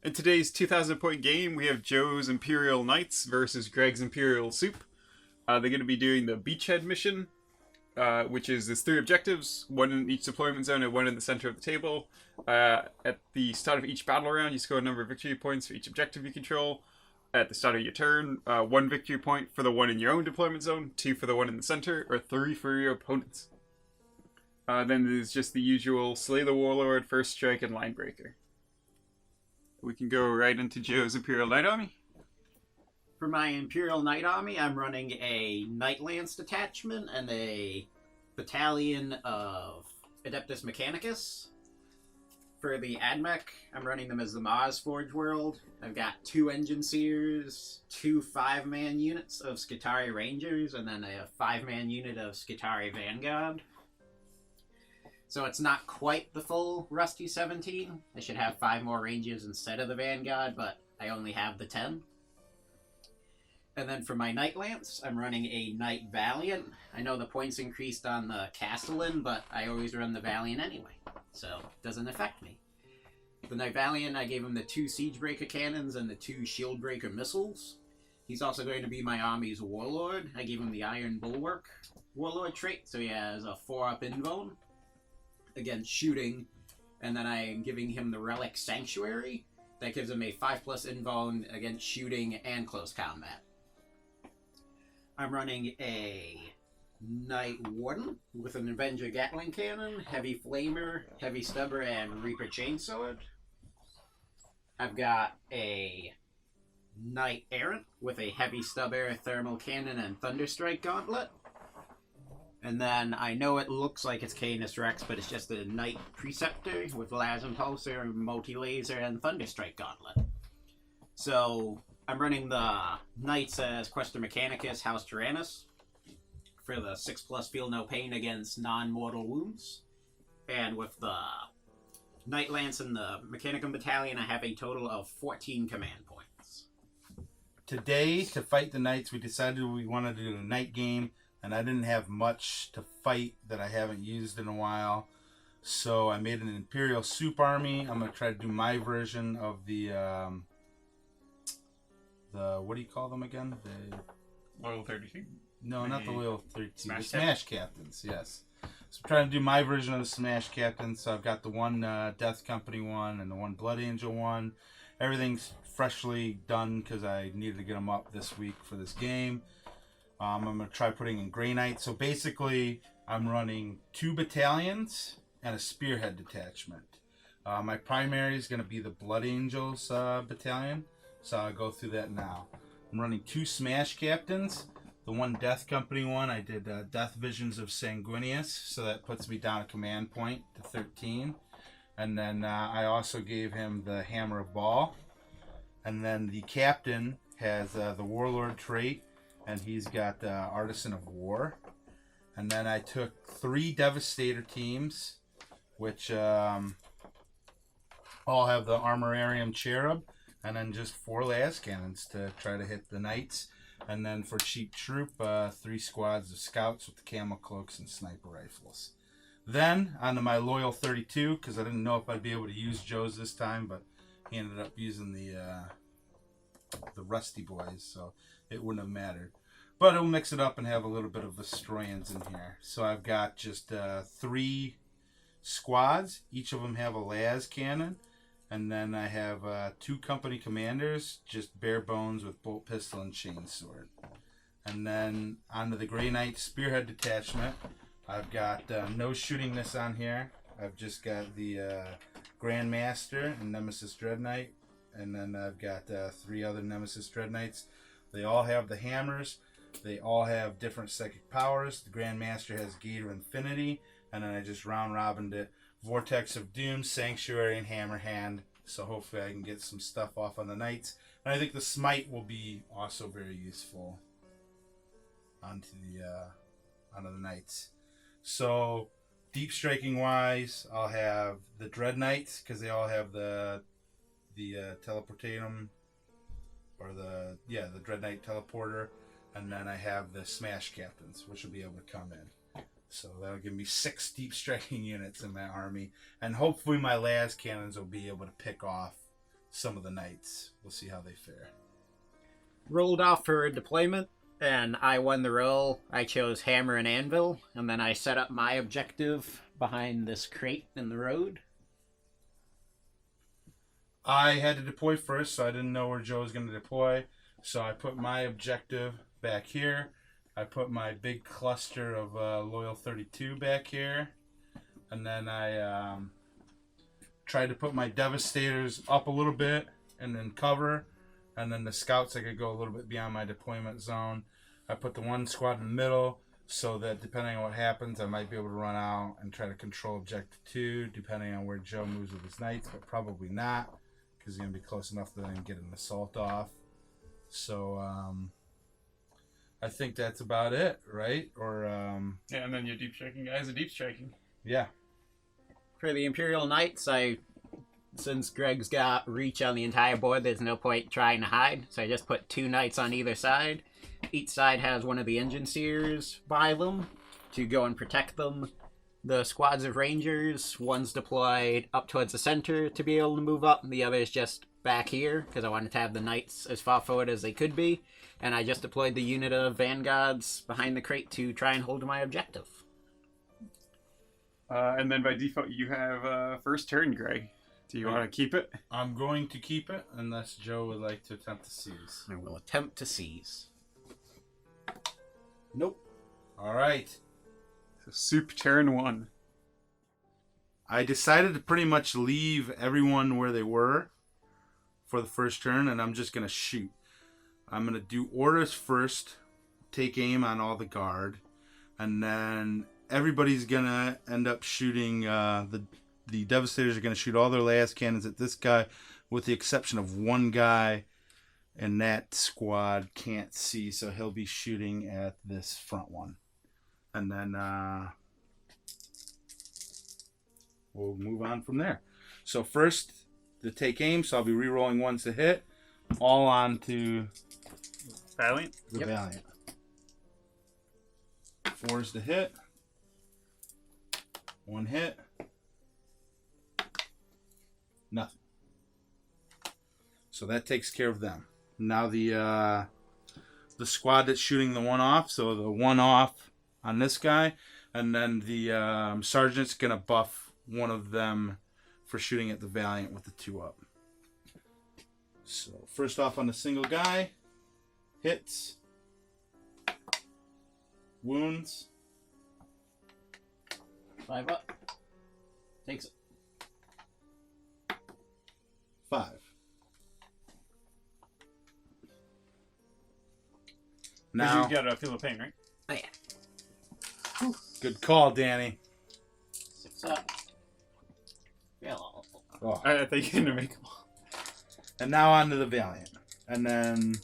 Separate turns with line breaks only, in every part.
In today's 2,000 point game, we have Joe's Imperial Knights versus Greg's Imperial Soup. They're going to be doing the Beachhead mission, which is there's 3 objectives, 1 in each deployment zone and 1 in the center of the table. At the start of each battle round, you score a number of victory points for each objective you control. At the start of your turn, 1 victory point for the 1 in your own deployment zone, 2 for the 1 in the center, or 3 for your opponents. Then there's just the usual Slay the Warlord, First Strike, and Line Breaker. We can go right into Joe's Imperial Knight Army.
For my Imperial Knight Army, I'm running a Knight Lance detachment and a battalion of Adeptus Mechanicus. For the Ad Mech, I'm running them as the Mars Forge World. I've got 2 Engine Seers, 2 5-man units of Skitarii Rangers, and then a 5-man unit of Skitarii Vanguard. So it's not quite the full Rusty 17. I should have 5 more Rangers instead of the Vanguard, but I only have the 10. And then for my Knight Lance, I'm running a Knight Valiant. I know the points increased on the Castellan, but I always run the Valiant anyway, so it doesn't affect me. The Knight Valiant, I gave him the 2 Siegebreaker cannons and the 2 Shieldbreaker missiles. He's also going to be my army's Warlord. I gave him the Iron Bulwark Warlord trait, so he has a 4-up invuln against shooting, and then I am giving him the Relic Sanctuary. That gives him a 5+ invuln against shooting and close combat. I'm running a Knight Warden with an Avenger Gatling Cannon, Heavy Flamer, Heavy Stubber, and Reaper Chainsword. I've got a Knight Errant with a Heavy Stubber, Thermal Cannon, and Thunderstrike Gauntlet. And then I know it looks like it's Canis Rex, but it's just a Knight Preceptor with Las Impulsor, Multi-Laser, and Thunderstrike Gauntlet. So I'm running the Knights as Questor Mechanicus, House Tyrannus, for the 6+ Feel No Pain against non-mortal wounds. And with the Knight Lance and the Mechanicum Battalion, I have a total of 14 command points.
Today, to fight the Knights, we decided we wanted to do a night game, and I didn't have much to fight that I haven't used in a while. So I made an Imperial Soup army. I'm going to try to do my version of the what do you call them again? The
Loyal 32?
No, not the Loyal 32. The
Smash
Smash Captains, yes. So I'm trying to do my version of the Smash Captains. So I've got the 1 Death Company one and the 1 Blood Angel one. Everything's freshly done because I needed to get them up this week for this game. I'm going to try putting in Grey Knight. So basically, I'm running 2 battalions and a Spearhead detachment. My primary is going to be the Blood Angels battalion. So I'll go through that now. I'm running 2 Smash Captains. The 1 Death Company one, I did Death Visions of Sanguinius. So that puts me down a command point to 13. And then I also gave him the Hammer of Baal. And then the captain has the Warlord trait. And he's got Artisan of War. And then I took 3 Devastator teams, which all have the Armorarium Cherub. And then just 4 las cannons to try to hit the Knights. And then for cheap troop, 3 squads of scouts with the camel cloaks and sniper rifles. Then onto my Loyal 32, because I didn't know if I'd be able to use Joe's this time, but he ended up using the Rusty Boys, so it wouldn't have mattered. But it'll mix it up and have a little bit of Vestroyans in here. So I've got just 3 squads. Each of them have a las cannon. And then I have 2 company commanders, just bare bones with bolt pistol and chainsword. And then onto the Grey Knight Spearhead detachment. I've got no shootingness on here. I've just got the Grandmaster and Nemesis Dread Knight. And then I've got 3 other Nemesis Dread Knights. They all have the hammers. They all have different psychic powers. The Grandmaster has Gator Infinity. And then I just round-robined it. Vortex of Doom, Sanctuary, and Hammer Hand. So hopefully I can get some stuff off on the Knights. And I think the Smite will be also very useful onto the Knights. So deep striking wise, I'll have the Dread Knights because they all have the teleportatum, or the Dread Knight teleporter, and then I have the Smash Captains, which will be able to come in. So that'll give me 6 deep striking units in my army. And hopefully my las cannons will be able to pick off some of the knights. We'll see how they fare.
Rolled off for deployment, and I won the roll. I chose hammer and anvil, and then I set up my objective behind this crate in the road.
I had to deploy first, so I didn't know where Joe was going to deploy. So I put my objective back here. I put my big cluster of Loyal 32 back here. And then I tried to put my Devastators up a little bit and then cover. And then the scouts, I could go a little bit beyond my deployment zone. I put the one squad in the middle so that depending on what happens, I might be able to run out and try to control Objective 2, depending on where Joe moves with his knights, but probably not, because he's going to be close enough that I can get an assault off. So, I think that's about it, right? Or,
Yeah, and then your deep striking guys are deep striking.
yeah.
For the Imperial Knights, since Greg's got reach on the entire board, there's no point trying to hide. So I just put 2 knights on either side. Each side has one of the engine seers by them to go and protect them. The squads of rangers, one's deployed up towards the center to be able to move up, and the other's just back here, because I wanted to have the knights as far forward as they could be. And I just deployed the unit of vanguards behind the crate to try and hold my objective.
And then by default, you have first turn, Greg. Do you want to keep it?
I'm going to keep it, unless Joe would like to attempt to seize.
I will attempt to seize.
Nope. All right.
So Soup turn 1.
I decided to pretty much leave everyone where they were for the first turn, and I'm just going to shoot. I'm going to do orders first, take aim on all the guard, and then everybody's going to end up shooting. The Devastators are going to shoot all their last cannons at this guy, with the exception of one guy, and that squad can't see, so he'll be shooting at this front one. And then we'll move on from there. So first, to take aim, so I'll be re-rolling ones to hit, all onto
Valiant?
the
Yep.
Valiant. 4s to hit. 1 hit. Nothing. So that takes care of them. Now the squad that's shooting the one off, so the one off on this guy, and then the sergeant's gonna buff one of them for shooting at the Valiant with the 2 up. So first off on the single guy, hits, wounds,
5 up. Takes it.
5. Now,
You got a feel of pain, right?
Oh, yeah.
good call, Danny.
6 up. Fail.
Oh.
I think you're going to make them all.
And now on to the Valiant. And then...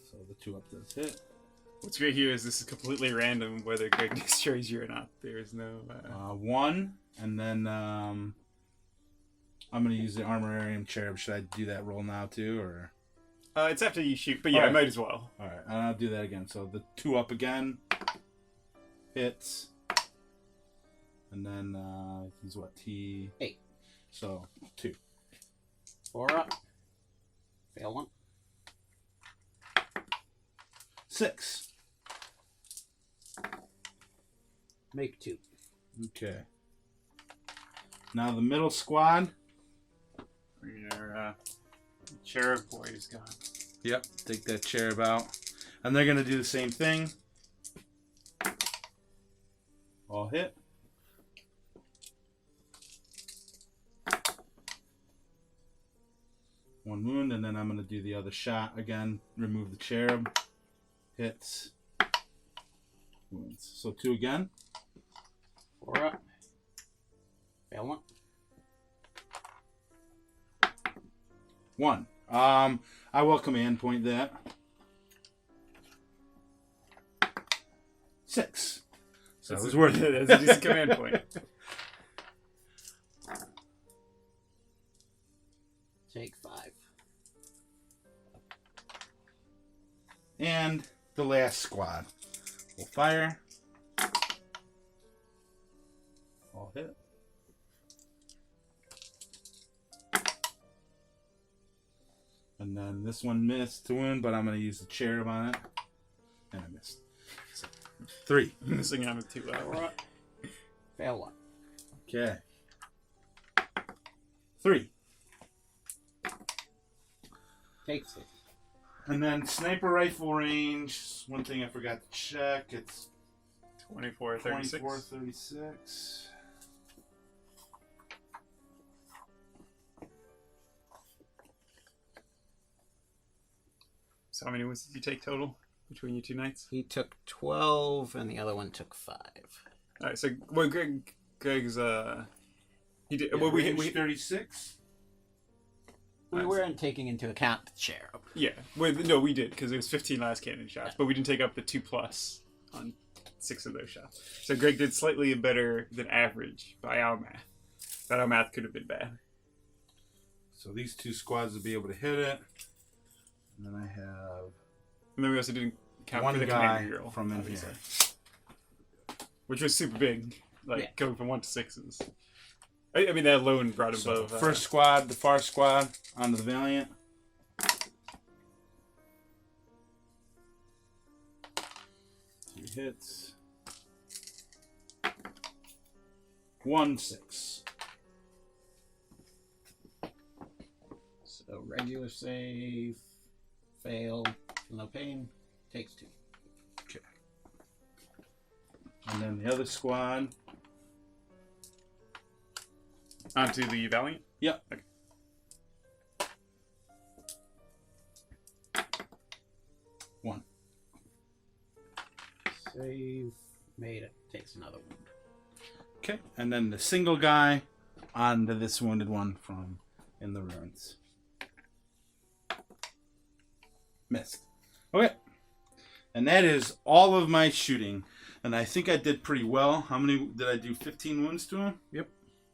So the 2 up does hit.
What's great here is this is completely random whether Greg destroys you or not. There is no...
1, and then I'm going to use the Armorarium Cherub. Should I do that roll now too, or...?
It's after you shoot, but yeah, I
Alright.
might as well.
Alright, and I'll do that again. So the 2 up again. Hits. And then he's what, T...
8.
So 2.
4 up. Fail 1.
6.
Make 2.
Okay. Now the middle squad.
Your Cherub Boy is gone.
Yep, take that cherub out. And they're going to do the same thing. All hit. One wound, and then I'm going to do the other shot again. Remove the cherub. Hits. Wounds. So 2 again.
4 up. Fail 1.
1. I will command point that. 6. So it was worth it.
That's a decent command point.
Take 5.
And the last squad will fire. All hit. And then this one missed to win, but I'm going to use the cherub on it. And I missed. So, 3.
Missing out of 2.
Fail 1.
Okay. 3.
Takes it.
And then sniper rifle range. One thing I forgot to check. It's
24, 36.
24, 36.
So how many wounds did you take total between you two knights?
He took 12, and the other one took 5.
All right. So well, Greg's he did.
Yeah,
Well,
range
we
36.
We weren't taking into account the cherub.
yeah. Well, no, we did because it was 15 last cannon shots, but we didn't take up the 2+ on 6 of those shots. So Greg did slightly better than average by our math. But our math could have been bad.
So these 2 squads will be able to hit it. And then I have
And then we also didn't count
one
for the
guy
commander girl
from in
obviously,
here.
which was super big, like
Yeah.
going from 1 to 6s. I mean, that alone brought him
So
above.
first squad, the far squad, onto the Valiant. 2 hits. 1 6.
So regular save, fail, no pain, takes 2.
Okay. And then the other squad.
onto the Valiant.
Yep.
Okay.
One.
Save, made it, takes another wound.
Okay. And then the single guy onto this wounded one from in the ruins. Missed. Okay. And that is all of my shooting. And I think I did pretty well. How many did I do? 15 wounds to him?
Yep.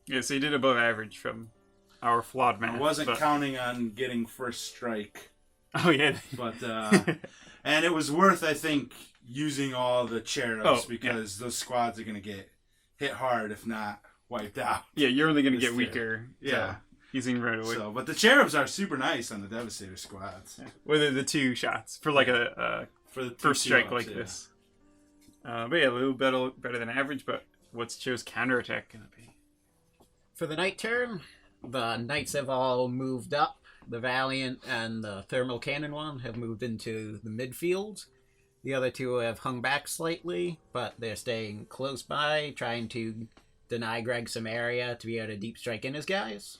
Yeah, so you did above average from our flawed math.
I wasn't
but...
counting on getting first strike.
Oh, yeah.
But, and it was worth, I think, using all the cherubs because those squads are going to get hit hard, if not wiped out.
Yeah, you're only going to get
This
weaker. Yeah. Using right away.
So, but the cherubs are super nice on the Devastator squads.
Yeah. With the 2 shots for like a
For the
first strike
ups,
like this. But yeah, a little better than average, but what's Joe's counterattack going to be?
For the night turn, the knights have all moved up. The Valiant and the Thermal Cannon one have moved into the midfield. The other 2 have hung back slightly, but they're staying close by, trying to deny Greg some area to be able to deep strike in his guys.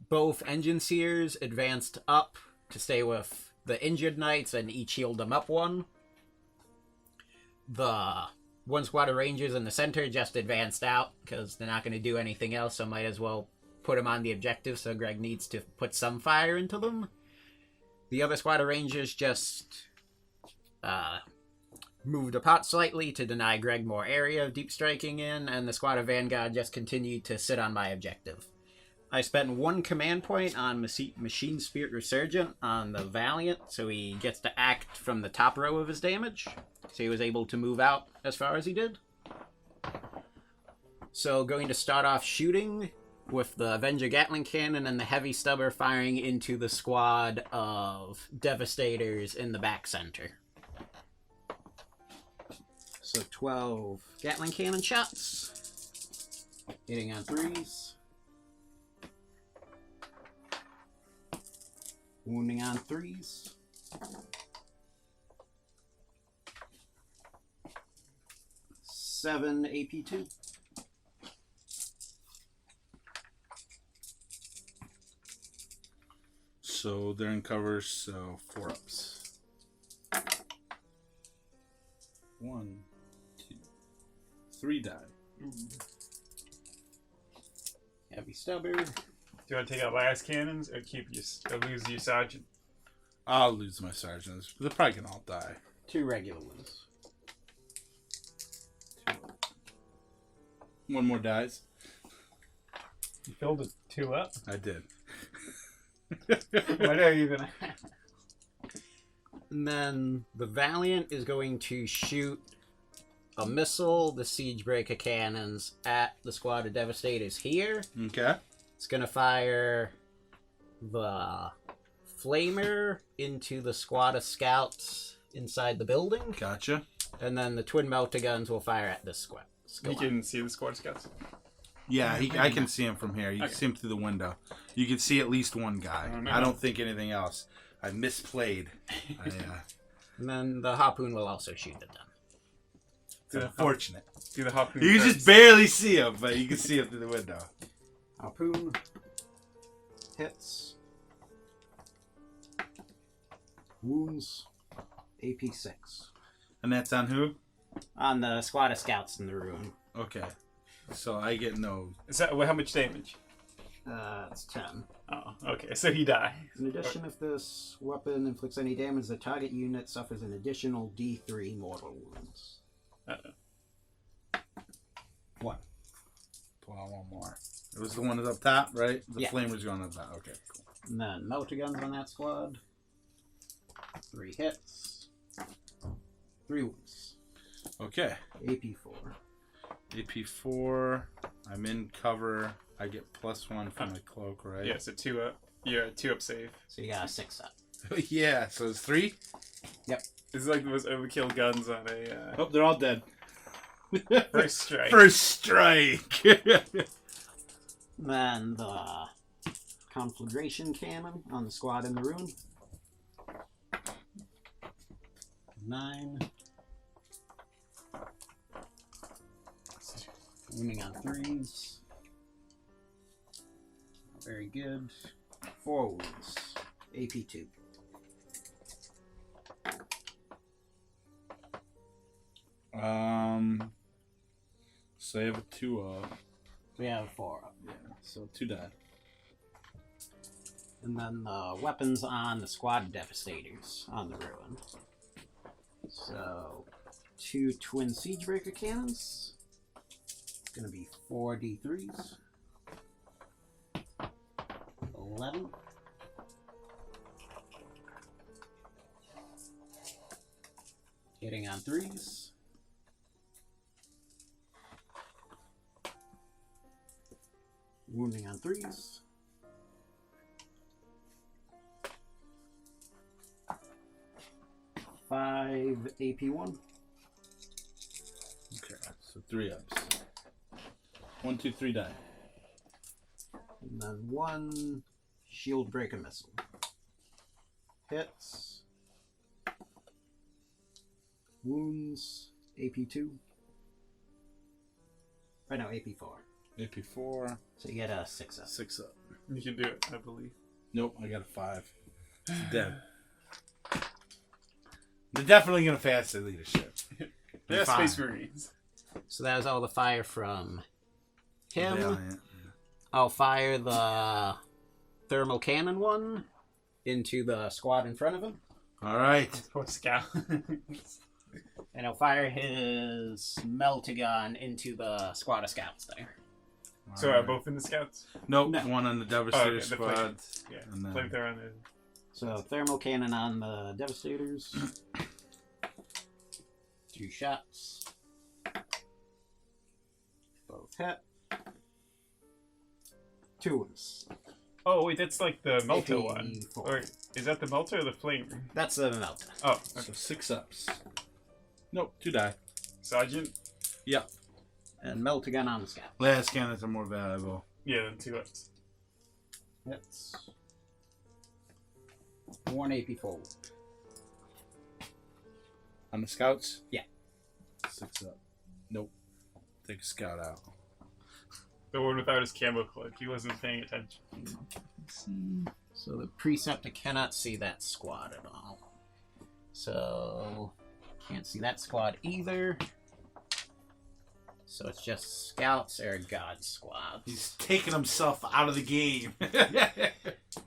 Both Engine Seers advanced up to stay with the injured knights and each healed them up 1. The 1 squad of Rangers in the center just advanced out because they're not going to do anything else, so might as well put them on the objective, so Greg needs to put some fire into them. The other squad of Rangers just moved apart slightly to deny Greg more area of deep striking in, and the squad of Vanguard just continued to sit on my objective. I spent 1 command point on Machine Spirit Resurgent on the Valiant, so he gets to act from the top row of his damage. So he was able to move out as far as he did. So going to start off shooting with the Avenger Gatling Cannon and the Heavy Stubber firing into the squad of Devastators in the back center. So 12 Gatling Cannon shots. Hitting on 3s. Wounding on 3s. Seven AP2.
So they're in covers, so 4 ups. 1, 2, 3 die.
Heavy Stubber.
Do you want to take out last cannons or lose your sergeant?
I'll lose my sergeants. They're probably gonna all die.
2 regular ones.
1 more dies.
You filled a 2 up?
I did.
Why don't you even...
And then the Valiant is going to shoot a missile, the Siegebreaker cannons, at the squad of Devastators here.
Okay.
It's going to fire the flamer into the squad of scouts inside the building,
Gotcha.
and then the twin melter guns will fire at this squad.
You can see the squad scouts.
Yeah, I can see him from here. You can see him through the window. You can see at least one guy. I don't think anything else. I misplayed.
And then the harpoon will also shoot at them.
It's unfortunate.
Do the harpoon.
You can just barely see him, but you can see him through the window.
Harpoon hits. Wounds. AP6.
And that's on who?
On the squad of scouts in the room.
Okay. So I get no...
Is that how much damage?
It's 10.
Oh, okay. So he dies.
In addition, if this weapon inflicts any damage, the target unit suffers an additional D3 mortal wounds. One.
Pull out one more. It was the one that's up top, right? The
Yeah.
flamer's going up top. Okay, cool.
And then melter guns on that squad. 3 hits. 3 wounds.
Okay.
AP4.
AP4. I'm in cover. I get +1 from my cloak, right?
Yeah, so 2 up. Yeah, 2 up save.
So you got a 6 up.
Yeah, so it's 3?
Yep.
This is like the most overkill guns on a
Oh, they're all dead.
first strike.
First strike!
Then the conflagration cannon on the squad in the room. 9. Wounding on 3s. Very good. 4 wounds. AP2.
So I have a 2 up.
We have 4 up.
Yeah, so 2 die.
And then the weapons on the squad devastators on the ruin. So 2 twin siegebreaker cannons. It's gonna be 4 D3s. 11. Hitting on 3s. Wounding on 3s. Five AP1.
Okay, so 3 ups. 1, 2, 3 die.
And then 1 shield breaker missile. Hits. Wounds. AP2. Right now, AP4.
AP4.
So you get a 6 up.
6 up.
You can do it, I believe.
Nope, I got a 5. It's dead. They're definitely going to pass their leadership.
Yeah,
Fine.
Space Marines.
So that was all the fire from him.
Valiant.
I'll fire the thermal cannon one into the squad in front of him.
All right.
Poor scout.
And I'll fire his melter gun into the squad of scouts there.
So are both in the scouts?
Nope,
No.
one on the Devastator
the
squad.
Yeah,
And then-
flamethrower on it.
So thermal cannon on the devastators. 2 shots. Both hit. 2 wounds.
Oh, wait, that's like the melter
AP4.
one. Or is that the melter or the flamer?
That's the melter.
Oh,
So
okay.
6 ups. Nope, 2 die.
Sergeant?
Yep.
And melter gun on the scout.
Last cannons are more valuable.
Yeah, then 2 ups.
Hits. 1 AP4.
On the scouts?
Yeah.
6 up. Nope. Take a scout out.
The one without his camo cloak. He wasn't paying attention.
So the preceptor cannot see that squad at all. So can't see that squad either. So it's just scouts or god squads.
He's taking himself out of the game.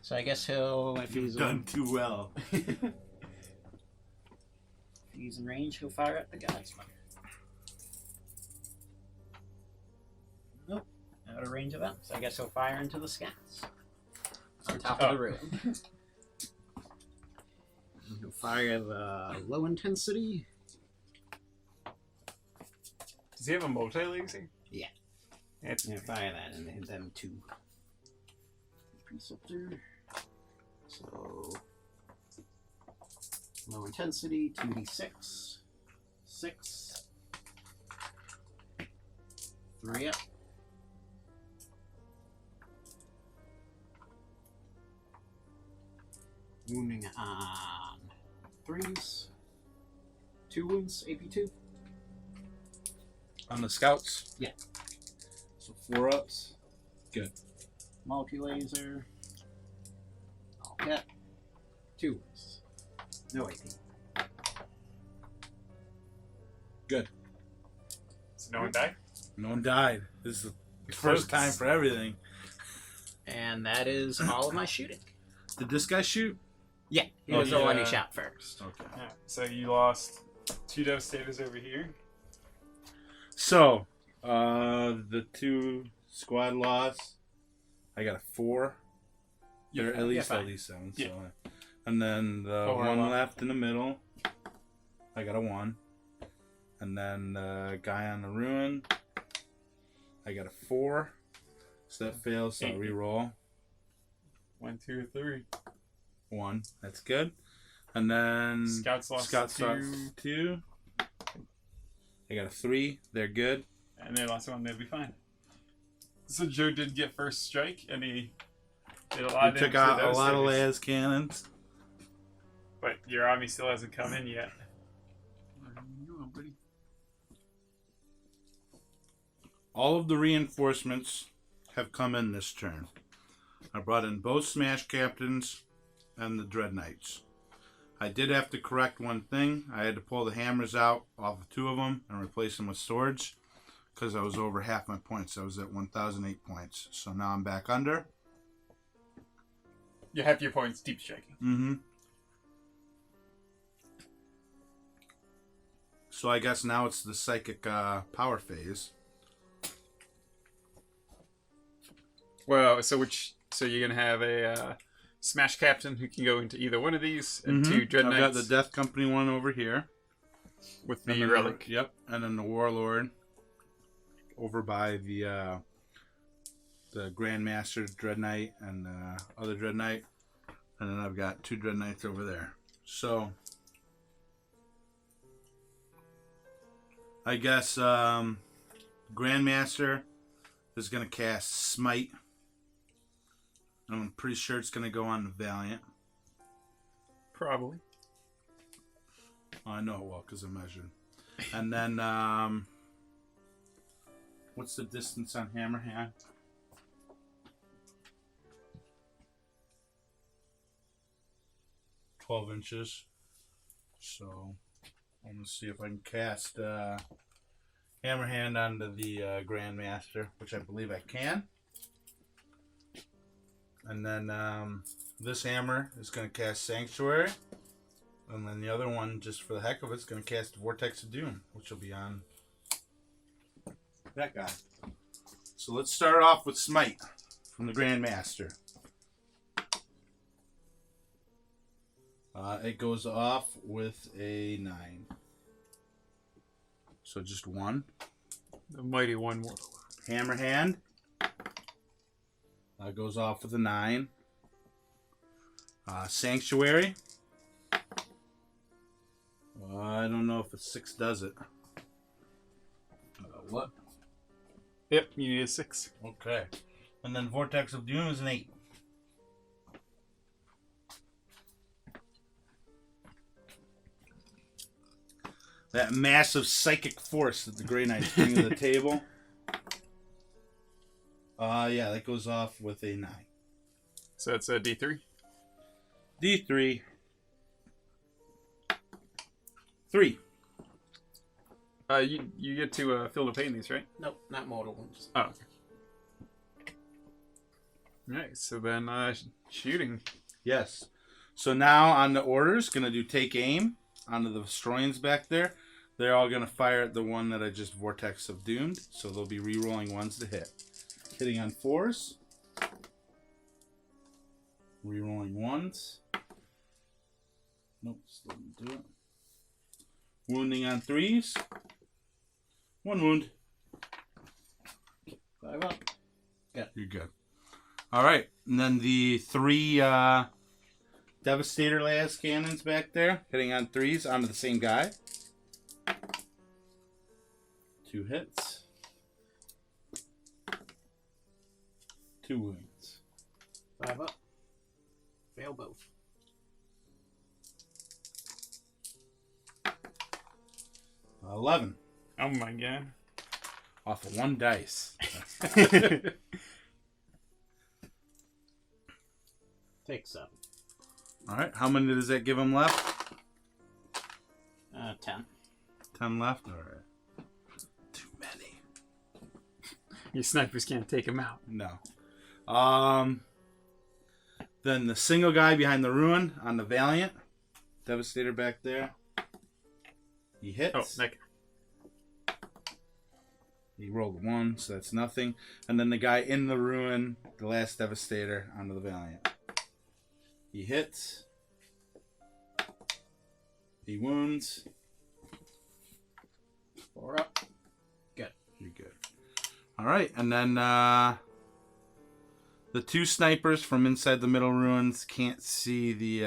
So I guess he'll, if he's
Done too well.
if he's in range, he'll fire at the guardsman. Nope, out of range of that. So I guess he'll fire into the scouts on top of the room. And he'll fire the low intensity.
Does he have a multi-laser?
Yeah.
It's
Yeah, fire that and hit them 2. Preceptor. So, low intensity, 2d6. 6. 3 up. Wounding on 3s. 2 wounds, AP2.
On the scouts?
Yeah.
So 4 ups. Good.
Multi-laser. I'll hit. 2 wounds. No AP.
Good.
So no one died?
No one died. This is the first time for everything.
And that is all of my shooting.
Did this guy shoot?
Yeah, he
Oh,
was the one who
yeah.
shot first.
Okay.
Yeah. So you lost 2 devastators over here.
So, the 2 squad loss, I got a 4.
Yeah,
At least
fine.
7.
Yeah.
So, and then the
4
one
left.
left in the middle, I got a 1. And then the guy on the ruin, I got a 4. So that fails, so I'll
8.
re-roll.
1, 2, 3.
1. That's good. And then
Scouts lost
Scouts
2.
lost 2. I got a 3. They're good.
And they lost 1. They'll be fine. So Joe did get first strike, and he did a lot
We
of
took
damage to
out a
those
lot of
things.
las cannons.
But your army still hasn't come in yet.
All of the reinforcements have come in this turn. I brought in both Smash Captains and the Dread Knights. I did have to correct one thing. I had to pull the hammers out off of 2 of them and replace them with swords because I was over half my points. I was at 1,008 points. So now I'm back under.
You have your points deep striking.
Mm-hmm. So I guess now it's the psychic power phase.
Well, so you're gonna have a Smash Captain who can go into either one of these, and 2 Dread
I've got
Knights
the Death Company one over here.
with
And
the
then
relic.
Yep, and then the Warlord over by the Grandmaster Dread Knight and the other Dread Knight. And then I've got 2 Dread Knights over there. So I guess Grandmaster is going to cast Smite. I'm pretty sure it's going to go on the Valiant.
Probably.
I know it will because I measured. And then, what's the distance on Hammerhand? $12 So, I'm going to see if I can cast Hammerhand onto the Grandmaster, which I believe I can. And then this hammer is going to cast Sanctuary. And then the other one, just for the heck of it, is going to cast Vortex of Doom, which will be on that guy. So let's start off with Smite from the Grandmaster. It goes off with a 9. So just 1.
The mighty one more.
Hammerhand. Goes off with a 9. Sanctuary. I don't know if a 6 does it. What?
Yep, you need a 6.
Okay. And then Vortex of Doom is an 8. That massive psychic force that the Grey Knights bring to the table. Yeah, that goes off with a 9.
So that's a D3.
D3. 3.
You get to feel the pain these, right?
Nope, not mortal wounds.
Oh. Okay. Alright, so then shooting.
Yes. So now on the orders, gonna do take aim onto the Destroyings back there. They're all gonna fire at the one that I just Vortex of Doomed. So they'll be re-rolling 1s to hit. Hitting on 4s. Re-rolling 1s. Nope, still didn't do it. Wounding on 3s. 1 wound.
5 up.
You're good. All right, and then the 3 Devastator las cannons back there, hitting on 3s onto the same guy. 2 hits. 2 wounds.
5 up. Fail both.
11.
Oh my god.
Off of 1 dice.
Take 7.
Alright, how many does that give him left?
10.
10 left? Alright. Too many.
Your snipers can't take him out.
No. Then the single guy behind the ruin on the Valiant. Devastator back there. He hits.
Oh, that guy.
He rolled a 1, so that's nothing. And then the guy in the ruin, the last Devastator onto the Valiant. He hits. He wounds.
4 up. Good.
You're good. Alright, and then the 2 snipers from inside the middle ruins can't see the,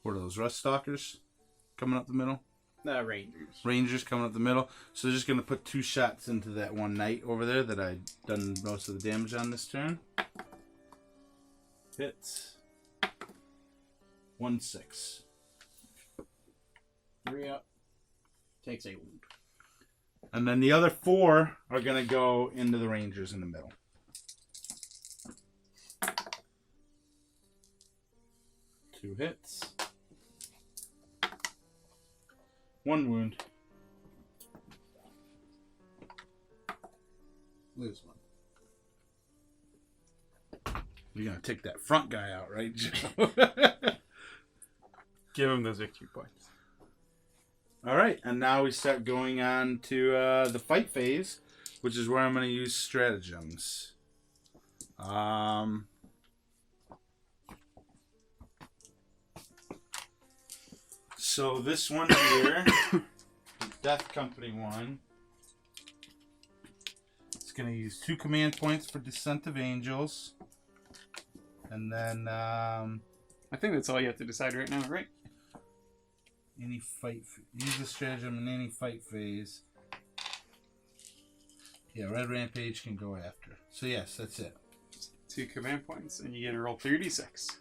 what are those, Rust Stalkers coming up the middle?
Rangers.
Rangers coming up the middle. So they're just going to put 2 shots into that one knight over there that I done most of the damage on this turn. Hits. 1-6.
3 up. Takes a wound.
And then the other 4 are going to go into the Rangers in the middle. Two hits. 1 wound.
Lose 1.
You're going to take that front guy out, right, Joe?
Give him those victory points.
All right, and now we start going on to the fight phase, which is where I'm going to use stratagems. So this one here, the Death Company one, it's going to use 2 command points for Descent of Angels. And then
I think that's all you have to decide right now, right?
any fight, use the stratagem in any fight phase. Yeah, Red Rampage can go after. So yes, that's it.
2 command points, and you get to roll 3d6.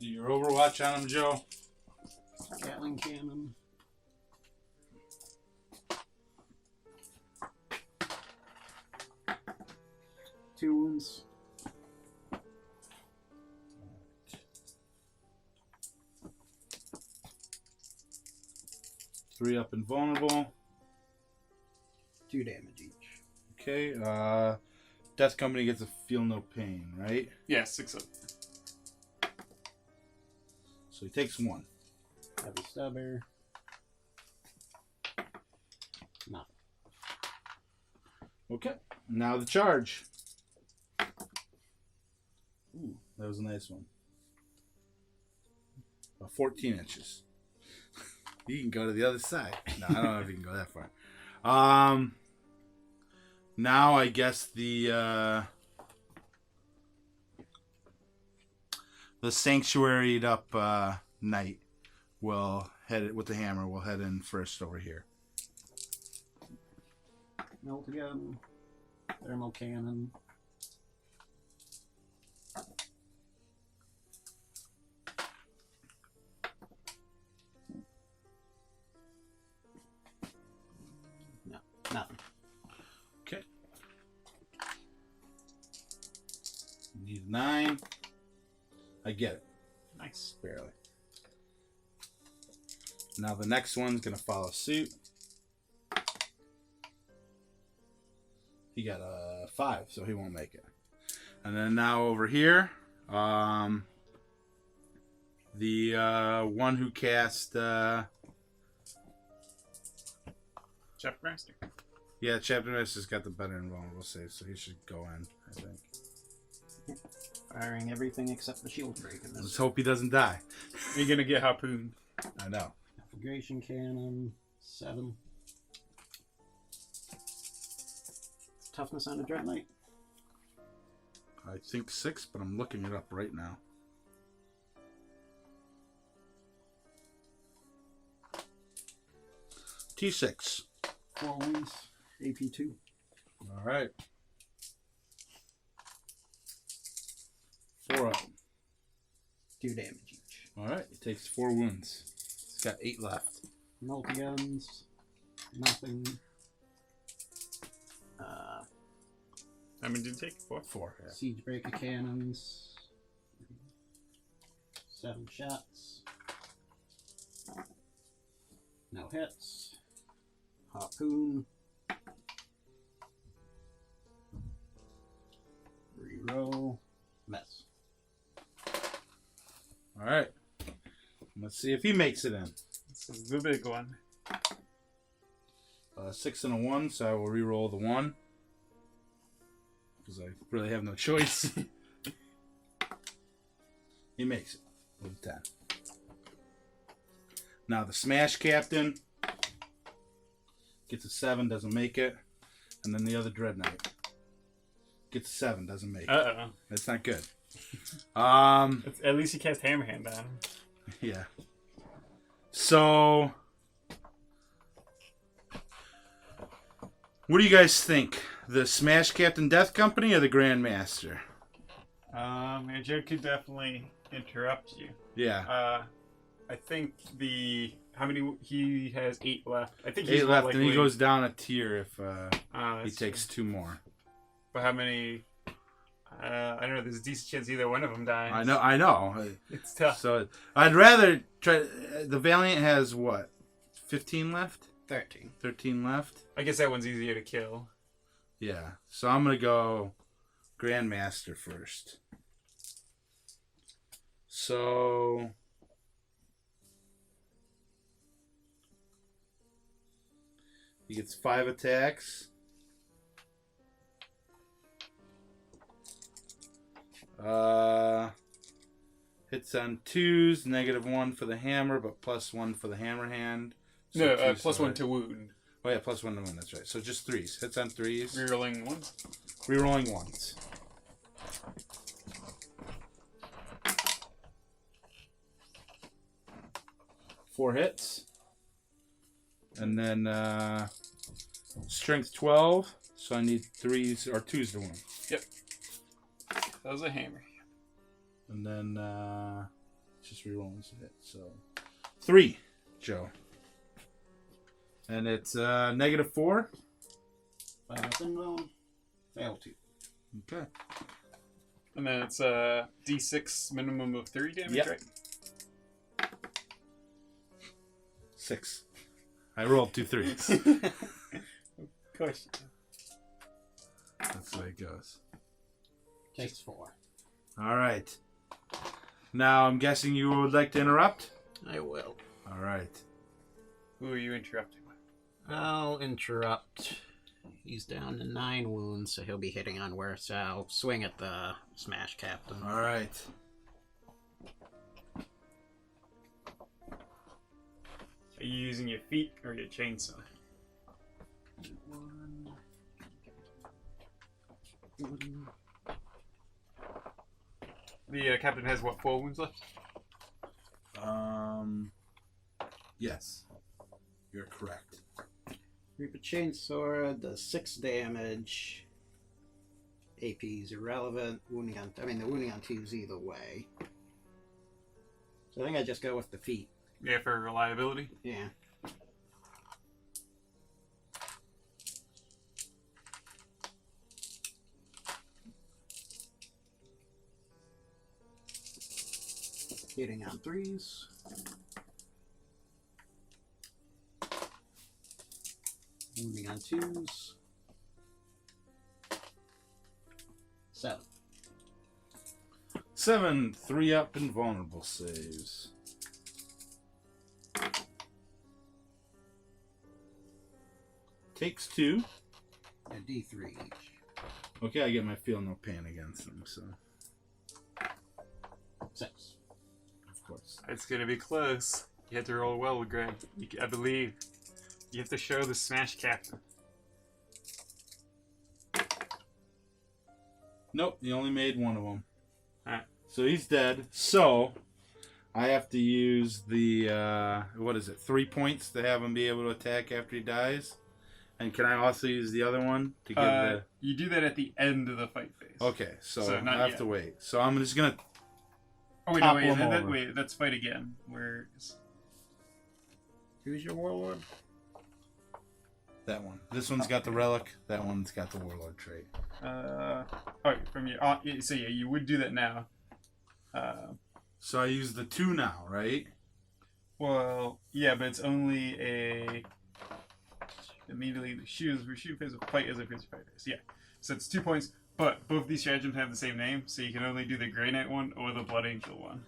Do your Overwatch on him, Joe.
Gatling cannon. Two wounds.
Three up and vulnerable.
2 damage each.
Okay, Death Company gets a feel no pain, right?
Yeah, 6 up.
So he takes 1.
Heavy stubber. No.
Okay, now the charge. Ooh, that was a nice one. 14 inches. You can go to the other side. No, I don't know if you can go that far. Now I guess the sanctuaried up knight will head it with the hammer. Will head in first over here.
Melt again. Thermal cannon. No, nothing.
Okay. Need 9. I get it.
Nice.
Barely. Now the next one's gonna follow suit. He got a 5, so he won't make it. And then now over here, the one who cast
Chapter Master.
yeah, Chapter Master's got the better invulnerable save, so he should go in, I think.
Firing everything except the shield break in
Let's
this.
hope he doesn't die.
You're gonna get harpooned.
I know.
Conflagration cannon. 7. Toughness on a Dread Knight.
I think 6, but I'm looking it up right now. T6.
4 wounds. AP 2.
All right. 4 up.
2 damage each.
All right. He takes 4 wounds. He's got 8 left.
Multi-guns. Nothing.
How many did you take? 4?
4. Yeah.
Siege breaker cannons. 7 shots. No hits. Harpoon. Reroll. Miss.
All right. Let's see if he makes it in.
This is the big one.
6 and a 1, so I will re-roll the 1. Because I really have no choice. He makes it with 10. Now the Smash Captain gets a 7, doesn't make it. And then the other Dread Knight gets a 7, doesn't make it.
Uh-oh.
That's not good.
At least you cast Hammerhand on him.
Yeah. So, what do you guys think? The Smash Captain Death Company or the Grandmaster?
And Joe could definitely interrupt you.
Yeah.
I think how many? He has 8 left. I think
8
he's
left,
likely,
and he goes down a tier if he
that's
takes 2 more.
But how many? I don't know. There's a decent chance either one of them dies.
I know.
It's tough.
So I'd rather try. The Valiant has what? 15 left?
13.
13 left?
I guess that one's easier to kill.
Yeah. So I'm going to go Grandmaster first. So he gets 5 attacks. Hits on 2s, -1 for the hammer, but +1 for the hammer hand. So
No,
two
+1
to
to wound.
Oh yeah, +1 to wound. That's right. So just 3s. Hits on 3s.
Rerolling 1.
Rerolling 1s. Four hits. And then strength 12. So I need 3s or 2s to wound.
Yep. That was a hammer.
And then just rerolling some hits. So 3, Joe. And it's -4.
5 weapon roll. Fail 2.
Okay.
And then it's D6 minimum of 3 damage,
Yep.
right?
6. I rolled 2 3s.
Of course.
That's the way it goes.
Takes 4.
All right. Now I'm guessing you would like to interrupt?
I will.
All right.
Who are you interrupting with?
I'll interrupt. He's down to 9 wounds, so he'll be hitting on worse. I'll swing at the Smash Captain.
All right.
Are you using your feet or your chainsaw?
1.
The captain has what, 4 wounds left?
Yes. You're correct.
Reaper Chainsword does 6 damage. AP is irrelevant. The wounding on 2 is either way. So I think I just go with the feet.
Yeah, for reliability.
Yeah. Hitting on 3s. Wounding on 2s. 7.
7, 3 up and vulnerable saves. Takes 2.
A D3 each.
Okay, I get my feel no pain against them, so
6.
of course.
It's going to be close. You have to roll well, Greg. I believe. You have to show the Smash Captain.
Nope, he only made one of them.
Alright.
So he's dead. So I have to use the, what is it, 3 points to have him be able to attack after he dies? And can I also use the other one to get the...
You do that at the end of the fight phase.
Okay, so
not
I have
yet.
to wait. So I'm just going to...
Oh, wait,
topple him over.
wait, let's fight again.
Who's your warlord?
That one. This one's got the relic. That one's got the warlord trait.
From your... so yeah, you would do that now.
So I use the 2 now, right?
Well, yeah, but it's only a... Immediately, the shoot phase of fight as if it's fight phase. Yeah. So it's 2 points, but both these stratagems have the same name, so you can only do the Grey Knight one or the Blood Angel one.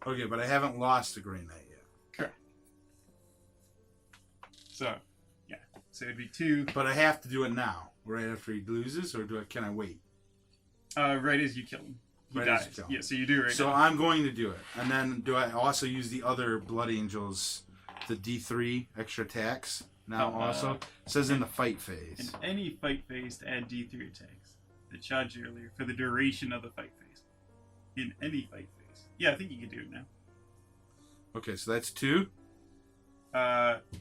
Okay, but I haven't lost the Grey Knight yet.
Correct. So, yeah. So it'd be 2.
But I have to do it now, right after he loses, or can I wait?
Right as you kill him. He
Right as
dies.
you kill him.
Yeah, so you do it right
So
now.
I'm going to do it. And then do I also use the other Blood Angels, the D3 extra attacks now also? It says in the fight phase.
In any fight phase to add D3 attacks that charged earlier for the duration of the fight phase. In any fight phase. Yeah, I think you can do it now.
Okay, so that's 2.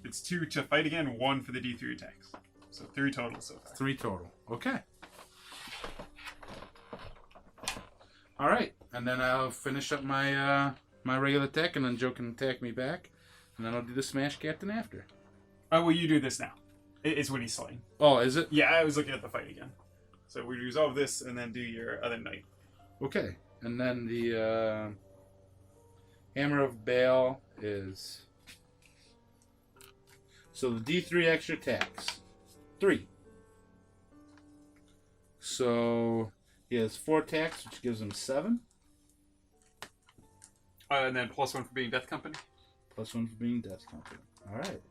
It's 2 to fight again, 1 for the D3 attacks. So 3 total so far.
3 total. Okay. All right, and then I'll finish up my my regular attack, and then Joe can attack me back, and then I'll do the Smash Captain after.
Oh, well, you do this now. It's when he's slain.
Oh, is it?
Yeah, I was looking at the fight again. So we resolve this and then do your other knight.
Okay, and then the Hammer of Baal is... So the D3 extra attacks. 3. So he has 4 attacks, which gives him 7.
And then +1 for being Death Company.
+1 for being Death Company. Alright.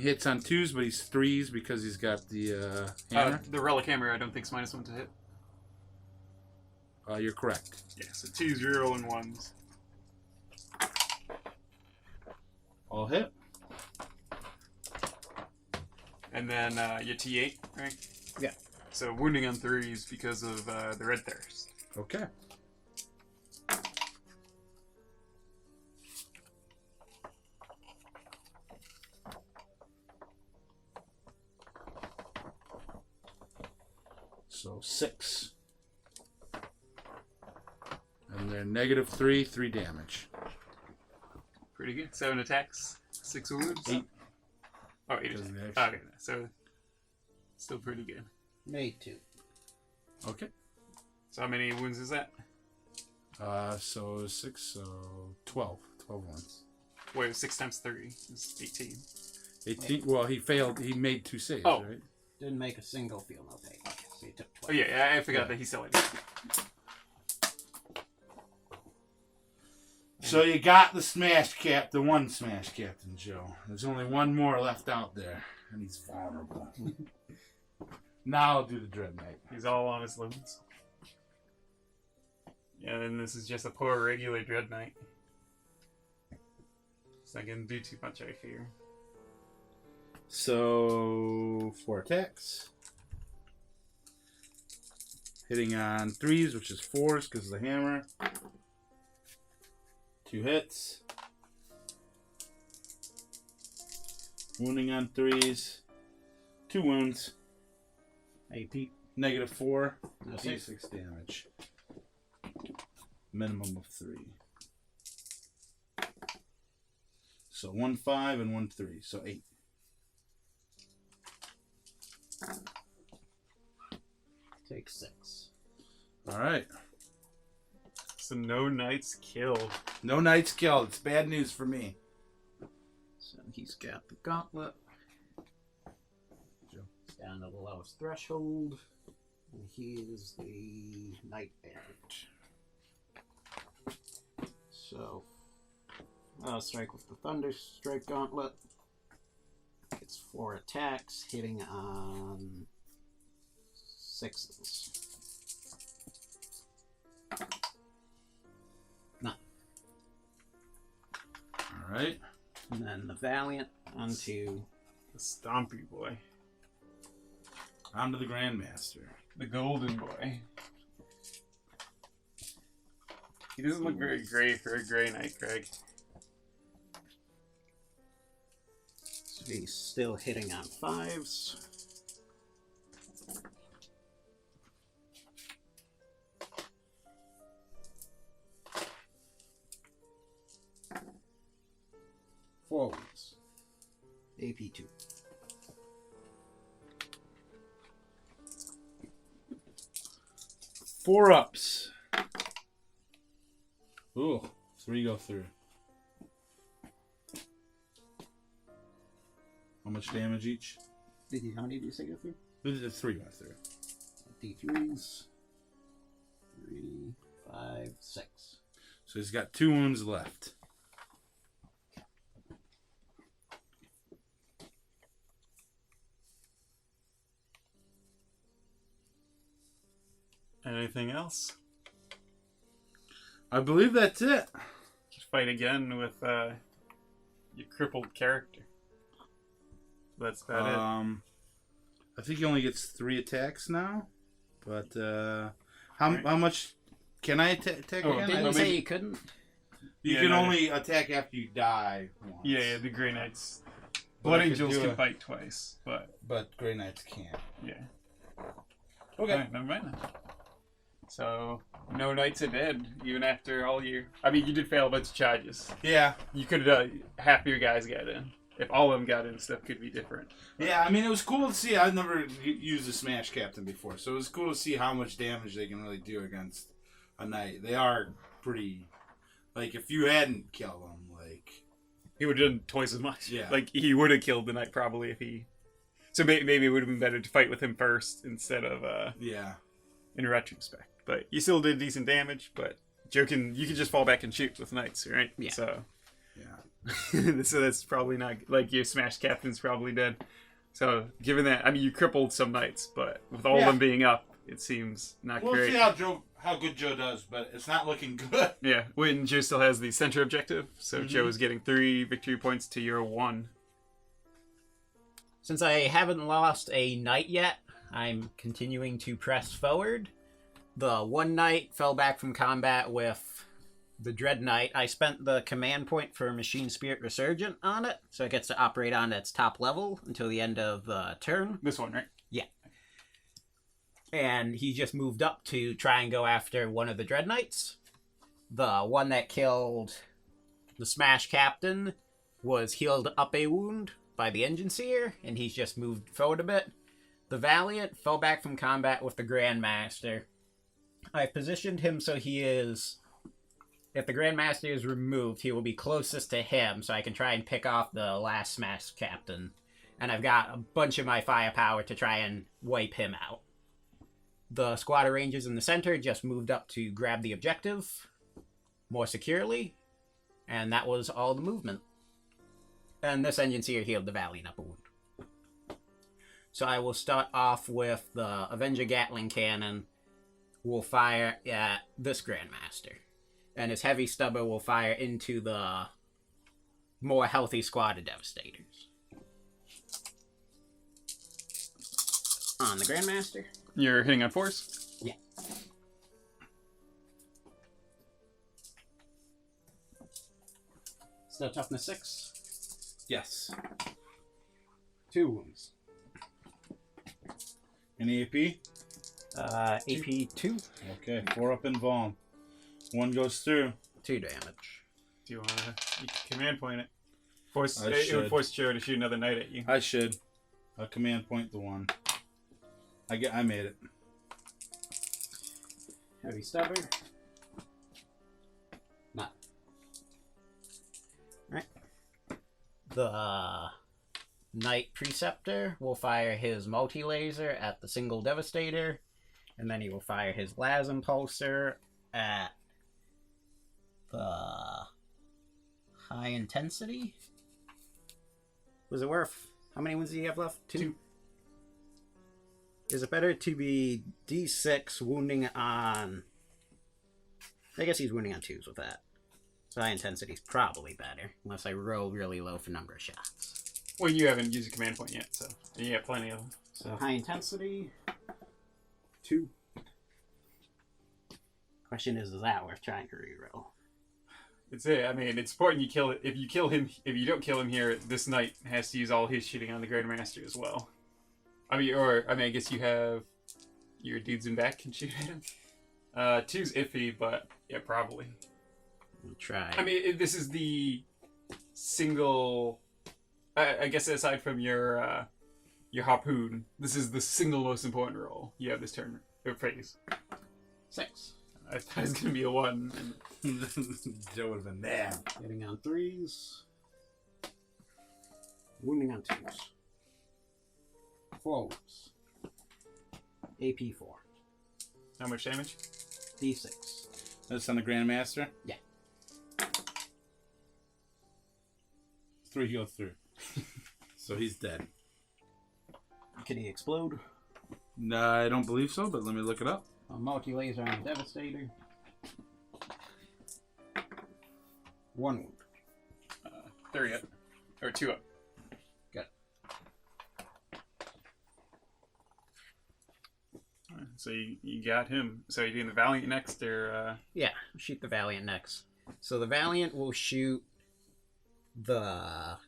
Hits on 2s, but he's 3s because he's got the hammer.
The Relic Hammer I don't think is -1 to hit.
You're correct.
Yeah, so 2s, reroll, and 1s.
All hit.
And then your T8, right?
Yeah.
So wounding on 3s because of the Red Thirst.
Okay. So 6. And they're -3, 3 damage.
Pretty good. 7 attacks, 6 wounds.
8.
Oh, 8
Because of the
attacks.
extra.
Okay, so still pretty good.
Made 2.
Okay.
So how many wounds is that?
So 6, so 12. 12 ones.
Wait, 6 times 3 is 18.
18. Well, he failed. He made 2 saves,
Oh.
right?
Didn't make a single field no pay. Okay, so he took 12.
Oh yeah, I forgot that he still had it.
So you got the Smash Cap, the one Smash Captain, Joe. There's only one more left out there, and he's vulnerable. Now I'll do the Dread Knight.
He's all on his limits. Yeah, then this is just a poor regular Dread Knight. It's not gonna do too much, I fear.
So 4 attacks. Hitting on 3s, which is 4s because of the hammer. 2 hits. Wounding on 3s. 2 wounds.
AP.
-4.
Okay.
D6 damage. Minimum of 3. So 1 5 and 1 3. So 8.
Take 6.
Alright.
So no knights killed.
No knights killed. It's bad news for me.
So he's got the gauntlet.
Joe.
He's down to the lowest threshold. And he is the Knight Bandit. So I'll strike with the Thunder Strike Gauntlet. It's 4 attacks, hitting on 6s. None.
Alright.
And then the Valiant onto
The Stompy Boy.
On to the Grandmaster.
The Golden Boy. He doesn't look very gray for a Grey Knight, Greg.
He's still hitting on 5s. Forwards. AP2.
Four ups. Ooh, 3 go through. How much damage each?
How many did you say go through?
3 go through.
D3s. 3, 5, 6.
So he's got 2 wounds left.
Anything else?
I believe that's it.
Just fight again with your crippled character. That's about it.
I think he only gets 3 attacks now. But how much can I attack again?
Didn't you say you couldn't?
You can only attack after you die once.
Yeah, the Grey Knights.
But
Blood
I could
Angels
do
can
a-
fight twice,
But Grey Knights can't.
yeah.
Okay.
Alright, never mind then. So, no Knights are dead, even after all your... I mean, you did fail a bunch of charges.
Yeah.
You could have half your guys got in. If all of them got in, stuff could be different.
Yeah, I mean, it was cool to see. I've never used a Smash Captain before, so it was cool to see how much damage they can really do against a Knight. They are pretty... Like, if you hadn't killed them, like...
He would have done twice as much.
Yeah.
Like, he would have killed the Knight probably if he... So maybe it would have been better to fight with him first instead of,
Yeah.
in retrospect. But you still did decent damage, but you can just fall back and shoot with Knights, right?
Yeah.
So...
Yeah.
So that's probably not... Like, your Smash Captain's probably dead. So, given that... I mean, you crippled some Knights, but with all of them being up, it seems not
We'll
great.
see how good Joe does, but it's not looking good.
Yeah, when Joe still has the center objective, so
Mhm.
Joe is getting 3 victory points to your 1.
Since I haven't lost a knight yet, I'm continuing to press forward. The one knight fell back from combat with the Dread Knight. I spent the command point for Machine Spirit Resurgent on it, so it gets to operate on its top level until the end of the turn.
This one, right?
And he just moved up to try and go after one of the Dread Knights. The one that killed the Smash Captain was healed up a wound by the Engine Seer, and he's just moved forward a bit. The Valiant fell back from combat with the Grandmaster. I've positioned him so he is... If the Grandmaster is removed, he will be closest to him, so I can try and pick off the last Smash Captain. And I've got a bunch of my firepower to try and wipe him out. The squad of Rangers in the center just moved up to grab the objective more securely, and that was all the movement. And this Engine Seer healed the Valiant up a wound. So I will start off with the Avenger Gatling Cannon will fire at this Grandmaster. And his Heavy Stubber will fire into the more healthy squad of Devastators. On the Grandmaster.
You're hitting on 4s?
Yeah. Still toughness 6.
Yes.
2 wounds.
Any AP?
AP 2.
Okay, 4 up in Vaughn. 1 goes through.
2 damage.
Do you want to... You can command point it. It would
should.
force Joe to shoot another Knight at you.
I should. I'll command point the 1. I made it.
Heavy Stubber. Not. Alright. The Knight Preceptor will fire his multi-laser at the single Devastator, and then he will fire his Las Impulsor at the high intensity. Was it worth? How many ones do you have left? 2? Is it better to be D6 wounding on... I guess he's wounding on 2s with that. So high intensity's probably better, unless I roll really low for number of shots.
Well, you haven't used a command point yet, so... And you have plenty of them.
So high intensity, 2. Question is that worth trying to reroll?
It's it. I mean, it's important you kill it. If you kill him, if you don't kill him here, this knight has to use all his shooting on the Grandmaster as well. I guess you have your dudes in back can shoot at him. 2's iffy, but yeah, probably.
We'll try.
I mean, this is the single. I guess aside from your harpoon, this is the single most important roll you have this turn or phase.
6.
I thought it was gonna be a 1.
Joe would have been mad.
Hitting on 3s. Wounding on 2s. 4 wounds. AP 4.
How much damage?
D6.
That's on the Grandmaster?
Yeah.
3 go through. So he's dead.
Can he explode?
No, I don't believe so, but let me look it up.
A multi-laser on a Devastator. 1 wound.
3 up. Or 2 up.
Good.
So you got him. So you're doing the Valiant next, or
Yeah, shoot the Valiant next. So the Valiant will shoot the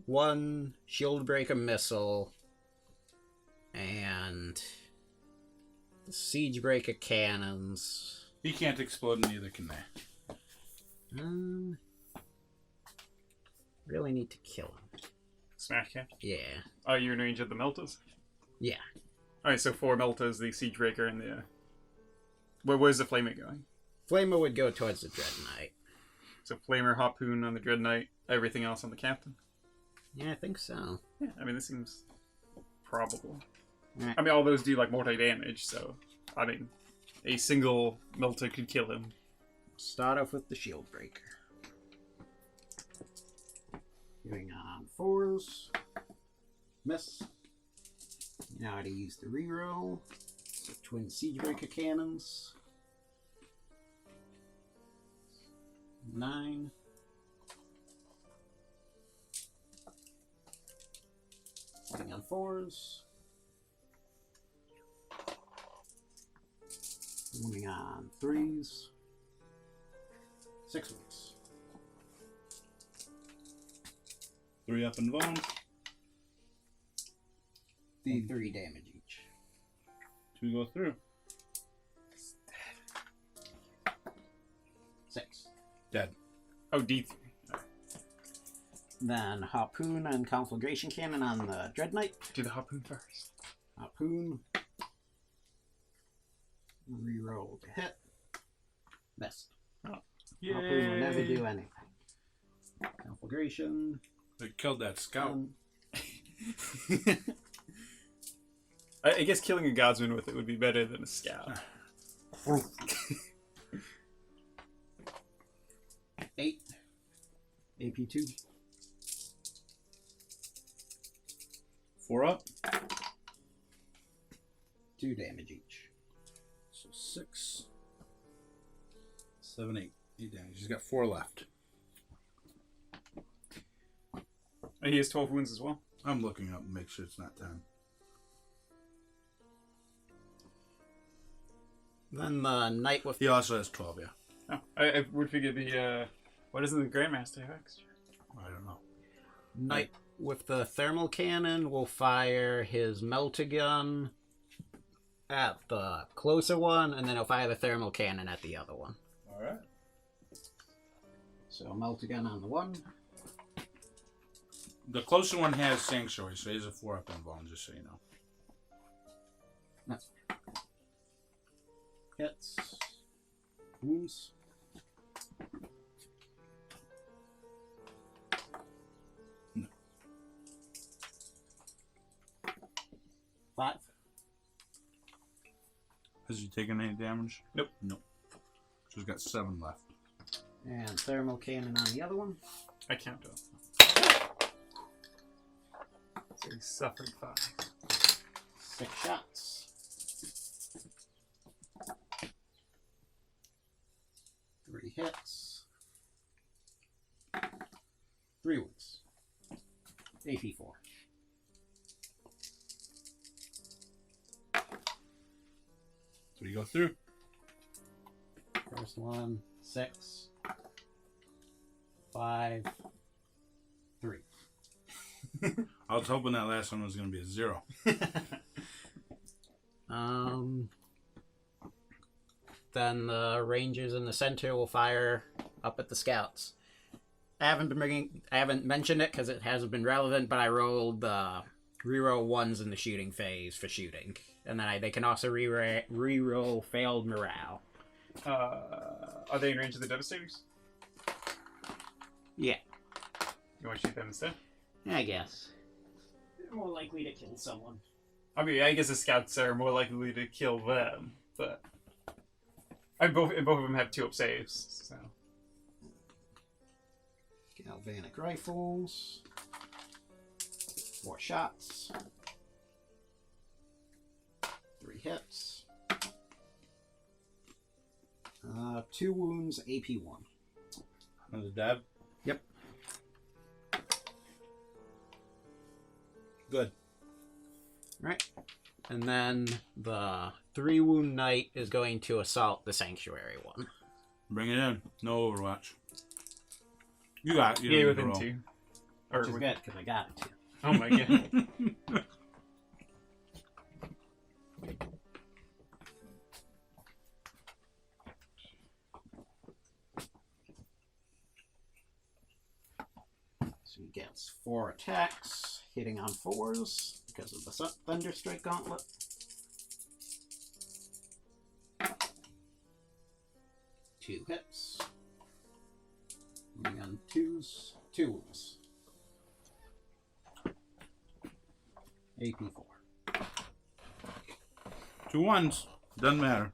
1 Shield Breaker missile and the Siege Breaker cannons.
He can't explode, and neither can they.
Really need to kill him.
Smash Cap?
Yeah.
Oh, you're in range of the Meltas?
Yeah.
Alright, so 4 Meltas, the Siege Breaker, and the... Where's the Flamer going?
Flamer would go towards the Dread Knight.
So Flamer, Harpoon on the Dread Knight, everything else on the Captain?
Yeah, I think so.
Yeah, I mean, this seems probable.
Right.
I mean, all those do, like, multi-damage, so... I mean, a single Melta could kill him.
Start off with the Shield Breaker. Doing on 4s. Miss. Now to use the reroll. So twin Siege Breaker cannons. 9. Hitting on 4s. Moving on 3s. 6 wounds.
3 up and bones.
D3 damage each.
2 go through.
6.
Dead.
Oh, D3.
Then Harpoon and Conflagration Cannon on the Dread Knight.
Do the Harpoon first.
Harpoon. Reroll to hit. Missed.
Oh.
Harpoon will never do anything. Conflagration.
They killed that scout.
I guess killing a Godsman with it would be better than a Scout.
8. AP2.
4 up.
2 damage each.
So 6. 7, 8. 8 damage. He's got 4 left.
He has 12 wounds as well.
I'm looking up and make sure it's not 10.
Then the Knight with
He also has 12, yeah.
Oh, I would figure the, what does the Grandmaster have extra?
I don't know.
Knight with the Thermal Cannon will fire his Melter Gun at the closer one, and then he'll fire the Thermal Cannon at the other one.
Alright.
So Melter Gun on the 1.
The closer one has Sanctuary, so he's a 4 up and bone, just so you know.
That's hits. Wounds.
No.
5.
Has he taken any damage?
Nope.
Nope. So he's got 7 left.
And Thermal Cannon on the other one.
I count up. So he suffered 5.
6 shots. Three hits. 3 wounds. AP4.
So you go through.
First one, 6, 5, 3.
I was hoping that last one was going to be a 0.
Then the rangers in the center will fire up at the scouts. I haven't mentioned it because it hasn't been relevant, but I rolled reroll 1s in the shooting phase for shooting, and then they can also reroll failed morale.
Are they in range of the Devastators?
Yeah,
You want to shoot them instead?
I guess. They're more likely to kill someone.
I mean, I guess the scouts are more likely to kill them, but both of them have 2-up saves, so.
Galvanic rifles. 4 shots. 3 hits. 2 wounds, AP 1.
Another dab?
Yep.
Good.
Right. And then the 3-wound knight is going to assault the sanctuary one.
Bring it in. No Overwatch. You got it. You
Yeah,
don't need
within
to
2.
Which is good, because I got it too.
Oh my god.
So he gets 4 attacks, hitting on 4s because of the Thunderstrike Gauntlet. Two hits. Moving on 2s, 2 wounds. AP 4.
2 1s. Doesn't matter.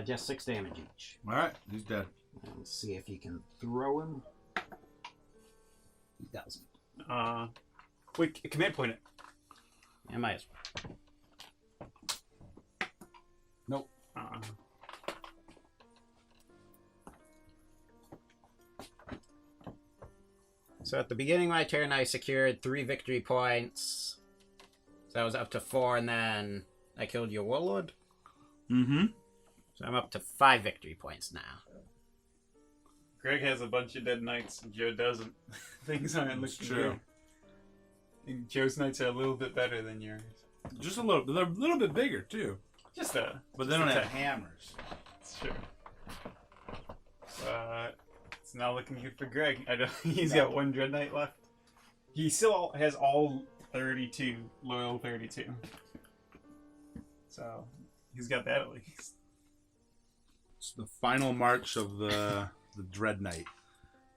Just 6 damage each.
Alright, he's dead.
And let's see if you can throw him. He doesn't.
Wait, command point it.
I might as well. Nope. So at the beginning of my turn, I secured 3 victory points. So I was up to 4, and then I killed your warlord.
Mm-hmm.
So I'm up to 5 victory points now.
Greg has a bunch of dead knights, and Joe doesn't. Things aren't
That's
looking
true.
good. I think Joe's knights are a little bit better than yours.
Just a little. They're a little bit bigger too.
Just a.
But they don't have hammers.
Sure. It's not looking good for Greg. I don't. He's got 1 dread knight left. He still has all 32 loyal 32. So he's got that at least.
It's the final march of the Dread Knight,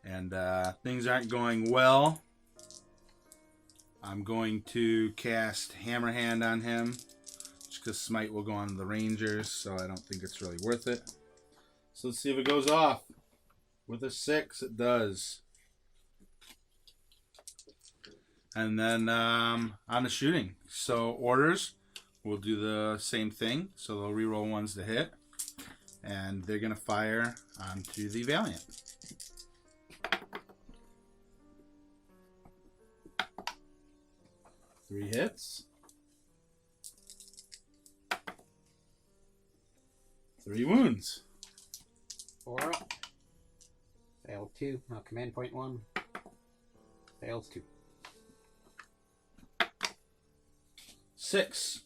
and things aren't going well. I'm going to cast Hammerhand on him, just because Smite will go on the Rangers, so I don't think it's really worth it. So let's see if it goes off. With a 6, it does. And then on the shooting. So orders, we'll do the same thing. So they'll reroll 1s to hit. And they're going to fire onto the Valiant. Three hits. 3 wounds.
4 up. Failed 2. No, command point 1. Fails 2.
6.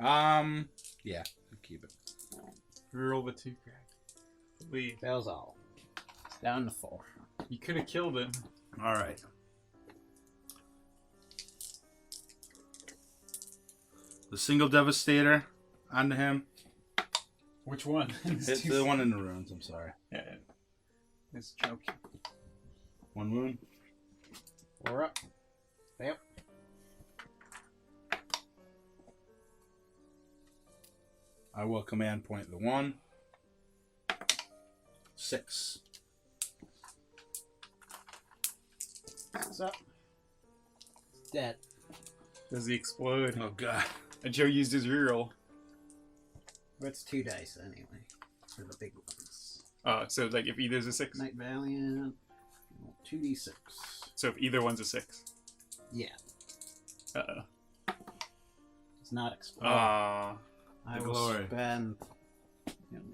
Yeah, keep it.
Roll the 2, Greg. Leave.
Fails all. It's down to 4.
You could have killed him.
All right. The single Devastator onto him.
Which one?
Hit the one in the ruins, I'm sorry.
Yeah. It's joking.
1 wound.
4 up. Yep.
I will command point the 1. 6.
What's up? It's dead.
Does he explode?
Oh god.
And Joe used his reroll.
That's 2 dice anyway. For the big ones.
So like if either's a 6?
Knight Valiant. 2d6.
So if either one's a 6?
Yeah.
Uh-oh.
It's not explode.
Ah.
I
the
will
glory.
spend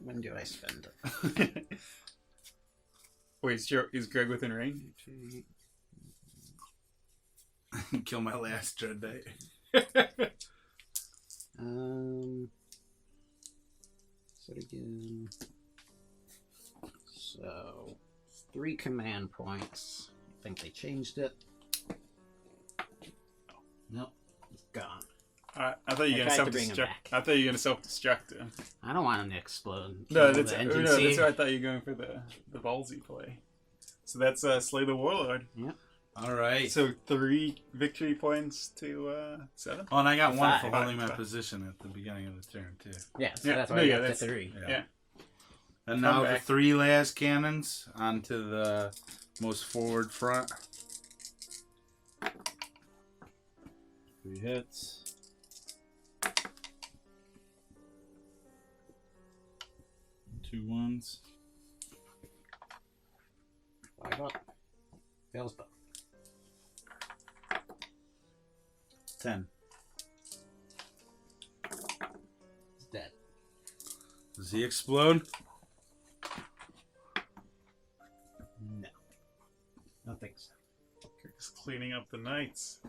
When do I spend it?
Wait, is Greg within range?
Kill my last Dread Knight.
So again. So 3 command points. I think they changed it. Nope, it's gone.
I thought you were gonna
tried to bring him
self-destruct.
back.
I thought you were gonna self-destruct him.
I don't want him to explode.
No,
Kill
that's
the
no,
engine
that's
seat.
why I thought you were going for the ballsy play. So that's Slay the Warlord.
Yep.
All right.
So 3 victory points to 7.
Oh, and I got 1 for
Five.
holding my
Five.
position at the beginning of the turn too.
Yeah, so
Yeah,
that's
no,
why I
yeah,
got to
that's-
3.
Yeah.
And
Come
now the
back.
3 last cannons onto the most forward front. 3 hits. 2 ones.
5 up. Fails both.
10.
He's dead.
Does he explode?
No. I don't think so.
Just cleaning up the knights.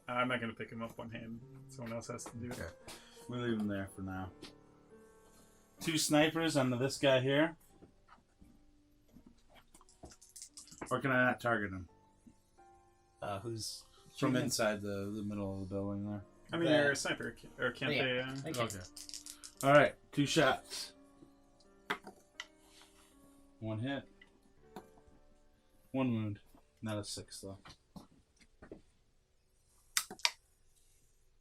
I'm not gonna pick him up one hand. Someone else has to do it.
Okay. We'll leave him there for now. 2 snipers onto this guy here. Or can I not target him?
Who's
From
shooting?
inside the middle of the building there.
I mean, you're a sniper, or can't
Yeah.
they?
Okay.
Okay. Alright, 2 shots. 1 hit. 1 wound. Not a 6 though.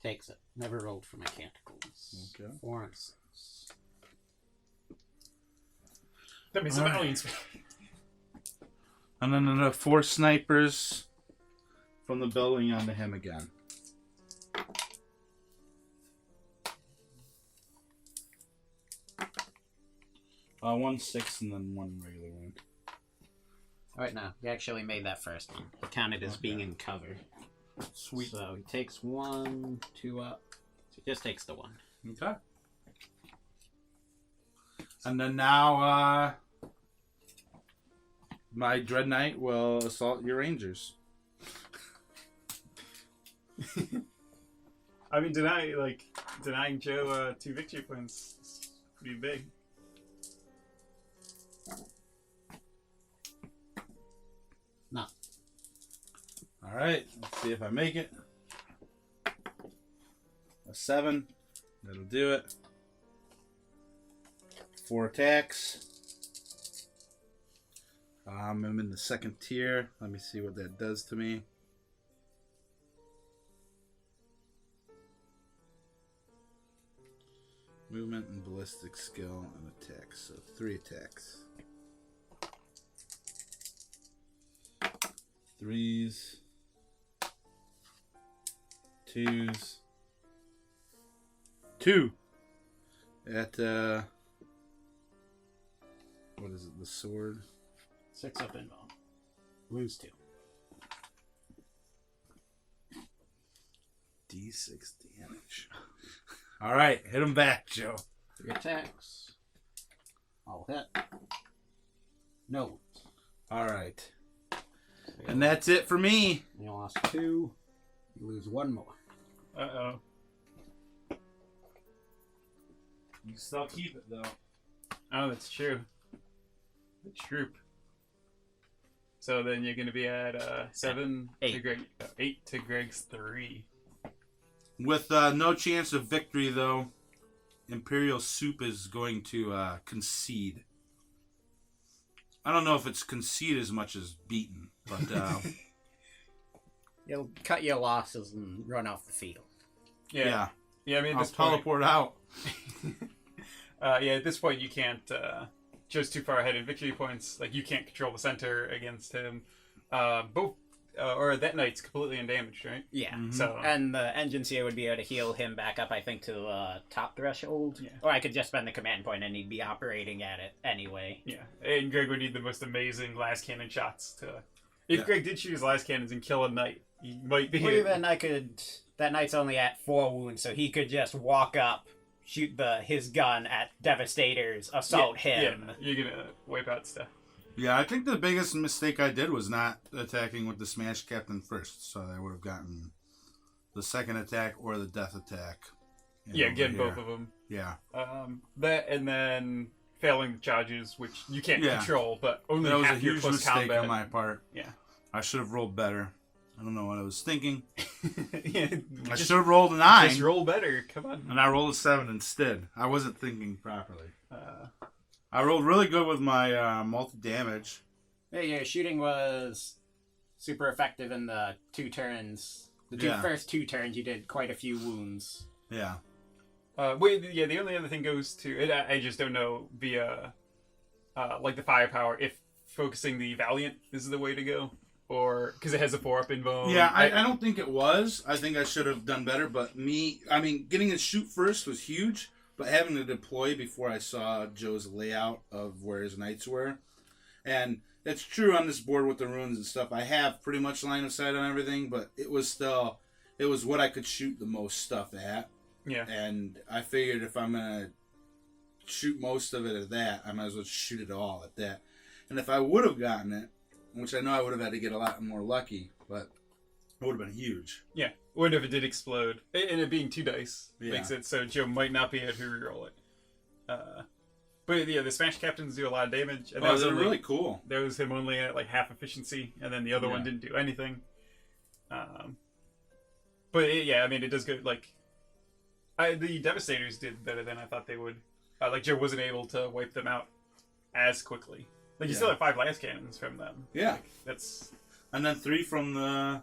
Takes it. Never rolled for mechanicals.
Okay.
4 and 6.
That means the
Alright.
valiance.
And then another 4 snipers from the building onto him again. One 6 and then 1 regular wound.
Alright, now, he actually made that first one. It counted as being in cover.
Sweet.
So he takes 1, 2 up. So he just takes the 1.
Okay. And then now, my Dread Knight will assault your Rangers.
I mean, denying Joe 2 victory points is pretty big.
No.
Alright, let's see if I make it. A 7. That'll do it. 4 attacks. I'm in the 2nd tier. Let me see what that does to me. Movement and ballistic skill and attacks. So 3 attacks. 3s. 2s. 2. At, what is it, the sword?
6 up involved. Wounds 2.
D6 damage. Alright, hit him back, Joe.
3 attacks. All hit. No wounds.
Alright. And that's it for me.
You lost 2. You lose 1 more.
Uh-oh.
You can still keep it, though.
Oh, that's true. The troop. So then you're going to be at 7 to
8.
Greg, 8 to Greg's 3.
With no chance of victory, though, Imperial Soup is going to concede. I don't know if it's concede as much as beaten, but
You'll cut your losses and run off the field.
yeah.
Yeah, I mean, at
I'll
this point,
teleport out.
yeah, at this point you can't just too far ahead in victory points. Like, you can't control the center against him. Both, or that knight's completely undamaged, right?
Yeah.
Mhm.
So,
And the engines here would be able to heal him back up, I think, to top threshold.
Yeah.
Or I could just spend the command point and he'd be operating at it anyway.
yeah, and Greg would need the most amazing last cannon shots to. If
Yeah.
Greg did choose last cannons and kill a knight, he might be.
Or even I could... That knight's only at 4 wounds, so he could just walk up, shoot his gun at Devastator's assault him.
Yeah, you're gonna wipe out stuff.
Yeah, I think the biggest mistake I did was not attacking with the Smash Captain first, so I would have gotten the second attack or the death attack.
Yeah, getting both of them.
Yeah.
That and then failing the charges, which you can't
Yeah.
control, but only
That was a
half your
huge
close
mistake
combat.
on my part.
Yeah.
I should have rolled better. I don't know what I was thinking.
Yeah,
I should have rolled a 9.
Just roll better. Come on.
And I rolled a 7 instead. I wasn't thinking properly. I rolled really good with my multi-damage.
Yeah, your shooting was super effective in the 2 turns. The first 2 turns, you did quite a few wounds.
Yeah.
The only other thing goes to it. I just don't know via, like the firepower, if focusing the Valiant is the way to go, or because it has a 4-up invo.
Yeah, I don't think it was. I think I should have done better, but getting a shoot first was huge, but having to deploy before I saw Joe's layout of where his knights were, and it's true on this board with the runes and stuff. I have pretty much line of sight on everything, but it was what I could shoot the most stuff at.
Yeah.
And I figured if I'm going to shoot most of it at that, I might as well shoot it all at that. And if I would have gotten it, which I know I would have had to get a lot more lucky, but it would have been huge.
Yeah. What if it did explode? And it being 2 dice makes
Yeah.
it so Joe might not be able to reroll it. But yeah, the Smash Captains do a lot of damage. And
They're really cool.
That was him only at like half efficiency, and then the other one didn't do anything. It does good. Like, the Devastators did better than I thought they would. Like, Joe wasn't able to wipe them out as quickly. Like, you still have 5 blast cannons from them.
Yeah.
Like, that's...
And then 3 from the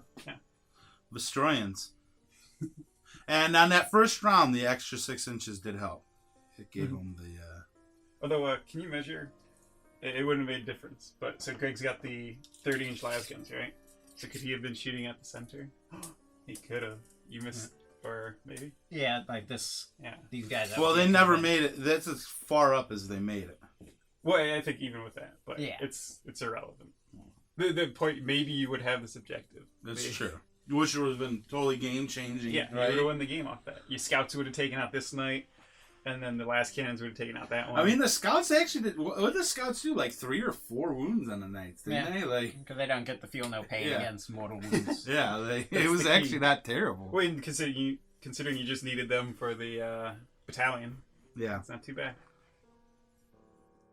Vestroyans. And on that first round, the extra 6 inches did help. It gave them the...
Although, can you measure? It wouldn't have made a difference. But so Greg's got the 30-inch las guns, right? So could he have been shooting at the center? He could have. You missed, or maybe?
Yeah, like this.
Yeah.
These guys.
Well, they never made it. That's as far up as they made it.
Well, I think even with that, but it's irrelevant. The point, maybe you would have this objective.
That's true. Which would have been totally game changing.
Yeah,
right?
you would have won the game off that. Your scouts would have taken out this knight. And then the last cannons would have taken out that one.
I mean, the scouts actually did. What did the scouts do? Like 3 or 4 wounds on the knights, didn't they? Like,
because they don't get to feel no pain against mortal wounds.
Yeah, it was actually not terrible.
Well, considering you just needed them for the battalion.
Yeah,
it's not too bad.